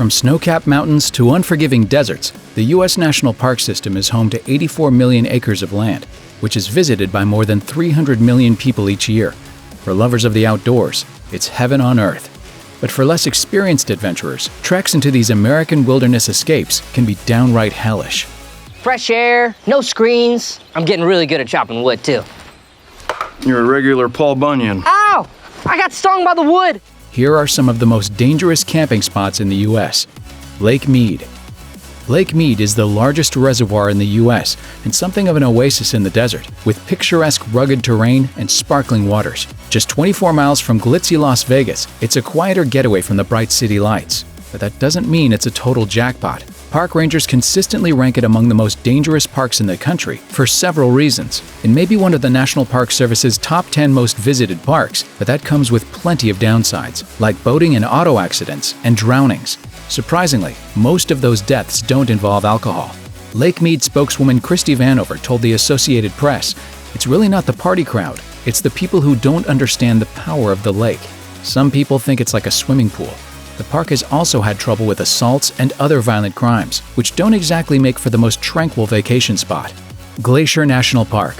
From snow-capped mountains to unforgiving deserts, the U.S. National Park System is home to 84 million acres of land, which is visited by more than 300 million people each year. For lovers of the outdoors, it's heaven on earth. But for less experienced adventurers, treks into these American wilderness escapes can be downright hellish. Fresh air, no screens. I'm getting really good at chopping wood, too. You're a regular Paul Bunyan. Ow! I got stung by the wood! Here are some of the most dangerous camping spots in the U.S. Lake Mead. Lake Mead is the largest reservoir in the U.S. and something of an oasis in the desert, with picturesque rugged terrain and sparkling waters. Just 24 miles from glitzy Las Vegas, it's a quieter getaway from the bright city lights. But that doesn't mean it's a total jackpot. Park rangers consistently rank it among the most dangerous parks in the country for several reasons. It may be one of the National Park Service's top 10 most visited parks, but that comes with plenty of downsides, like boating and auto accidents and drownings. Surprisingly, most of those deaths don't involve alcohol. Lake Mead spokeswoman Christy Vanover told the Associated Press, "It's really not the party crowd, it's the people who don't understand the power of the lake. Some people think it's like a swimming pool." The park has also had trouble with assaults and other violent crimes, which don't exactly make for the most tranquil vacation spot. Glacier National Park.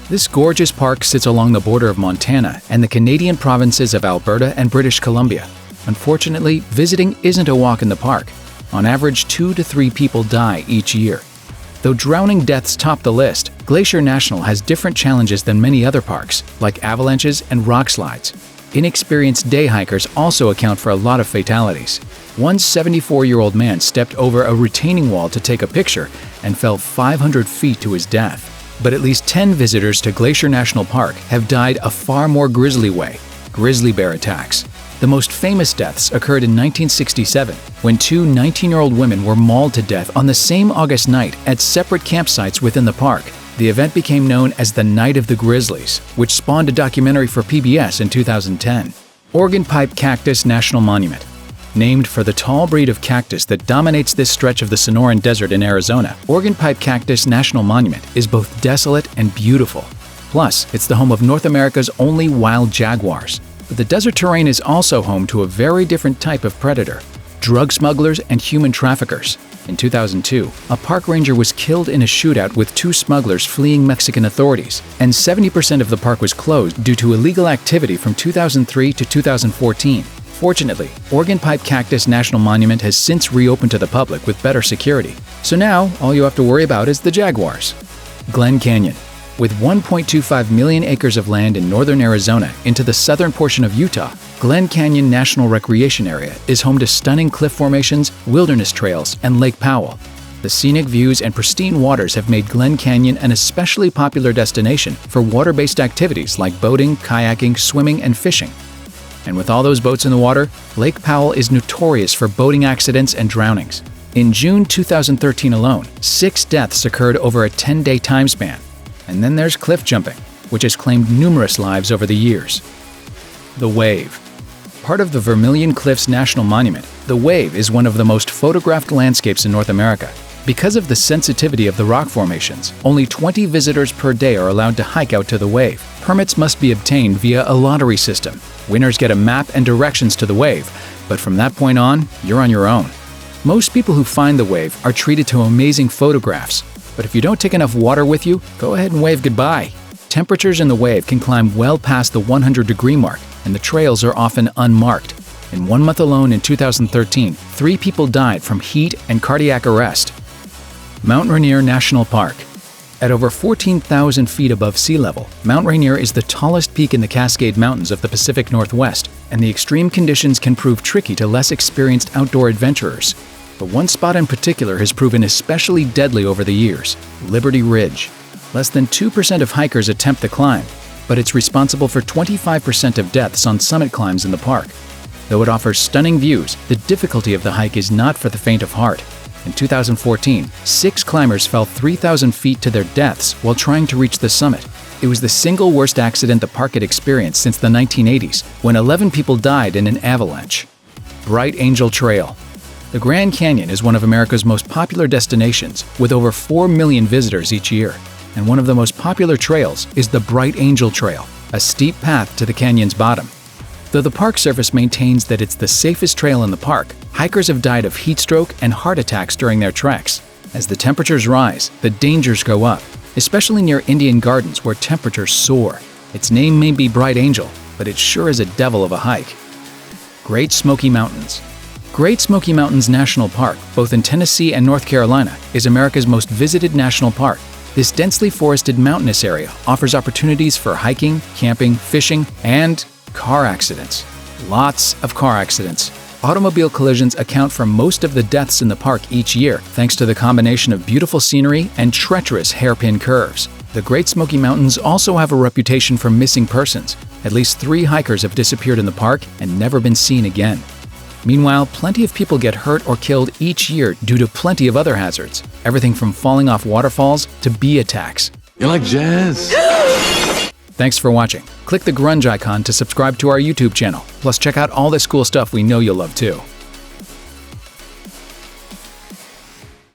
This gorgeous park sits along the border of Montana and the Canadian provinces of Alberta and British Columbia. Unfortunately, visiting isn't a walk in the park. On average, 2 to 3 people die each year. Though drowning deaths top the list, Glacier National has different challenges than many other parks, like avalanches and rock slides. Inexperienced day hikers also account for a lot of fatalities. One 74-year-old man stepped over a retaining wall to take a picture and fell 500 feet to his death. But at least 10 visitors to Glacier National Park have died a far more grisly way: grizzly bear attacks. The most famous deaths occurred in 1967, when 2 19-year-old women were mauled to death on the same August night at separate campsites within the park. The event became known as the Night of the Grizzlies, which spawned a documentary for PBS in 2010. Organ Pipe Cactus National Monument. Named for the tall breed of cactus that dominates this stretch of the Sonoran Desert in Arizona, Organ Pipe Cactus National Monument is both desolate and beautiful. Plus, it's the home of North America's only wild jaguars. But the desert terrain is also home to a very different type of predator: drug smugglers and human traffickers. In 2002, a park ranger was killed in a shootout with 2 smugglers fleeing Mexican authorities, and 70% of the park was closed due to illegal activity from 2003 to 2014. Fortunately, Organ Pipe Cactus National Monument has since reopened to the public with better security. So now, all you have to worry about is the jaguars. Glen Canyon. With 1.25 million acres of land in northern Arizona into the southern portion of Utah, Glen Canyon National Recreation Area is home to stunning cliff formations, wilderness trails, and Lake Powell. The scenic views and pristine waters have made Glen Canyon an especially popular destination for water-based activities like boating, kayaking, swimming, and fishing. And with all those boats in the water, Lake Powell is notorious for boating accidents and drownings. In June 2013 alone, 6 deaths occurred over a 10-day time span. And then there's cliff jumping, which has claimed numerous lives over the years. The Wave. Part of the Vermilion Cliffs National Monument, the Wave is one of the most photographed landscapes in North America. Because of the sensitivity of the rock formations, only 20 visitors per day are allowed to hike out to the Wave. Permits must be obtained via a lottery system. Winners get a map and directions to the Wave, but from that point on, you're on your own. Most people who find the Wave are treated to amazing photographs. But if you don't take enough water with you, go ahead and wave goodbye. Temperatures in the Wave can climb well past the 100-degree mark, and the trails are often unmarked. In 1 month alone in 2013, 3 people died from heat and cardiac arrest. Mount Rainier National Park. At over 14,000 feet above sea level, Mount Rainier is the tallest peak in the Cascade Mountains of the Pacific Northwest, and the extreme conditions can prove tricky to less experienced outdoor adventurers. But one spot in particular has proven especially deadly over the years: Liberty Ridge. Less than 2% of hikers attempt the climb, but it's responsible for 25% of deaths on summit climbs in the park. Though it offers stunning views, the difficulty of the hike is not for the faint of heart. In 2014, 6 climbers fell 3,000 feet to their deaths while trying to reach the summit. It was the single worst accident the park had experienced since the 1980s, when 11 people died in an avalanche. Bright Angel Trail. The Grand Canyon is one of America's most popular destinations, with over 4 million visitors each year. And one of the most popular trails is the Bright Angel Trail, a steep path to the canyon's bottom. Though the Park Service maintains that it's the safest trail in the park, hikers have died of heat stroke and heart attacks during their treks. As the temperatures rise, the dangers go up, especially near Indian Gardens where temperatures soar. Its name may be Bright Angel, but it sure is a devil of a hike. Great Smoky Mountains. Great Smoky Mountains National Park, both in Tennessee and North Carolina, is America's most visited national park. This densely forested mountainous area offers opportunities for hiking, camping, fishing, and car accidents. Lots of car accidents. Automobile collisions account for most of the deaths in the park each year, thanks to the combination of beautiful scenery and treacherous hairpin curves. The Great Smoky Mountains also have a reputation for missing persons. At least 3 hikers have disappeared in the park and never been seen again. Meanwhile, plenty of people get hurt or killed each year due to plenty of other hazards, everything from falling off waterfalls to bee attacks. You like jazz? Thanks for watching. Click the grunge icon to subscribe to our YouTube channel. Plus, check out all this cool stuff we know you'll love too.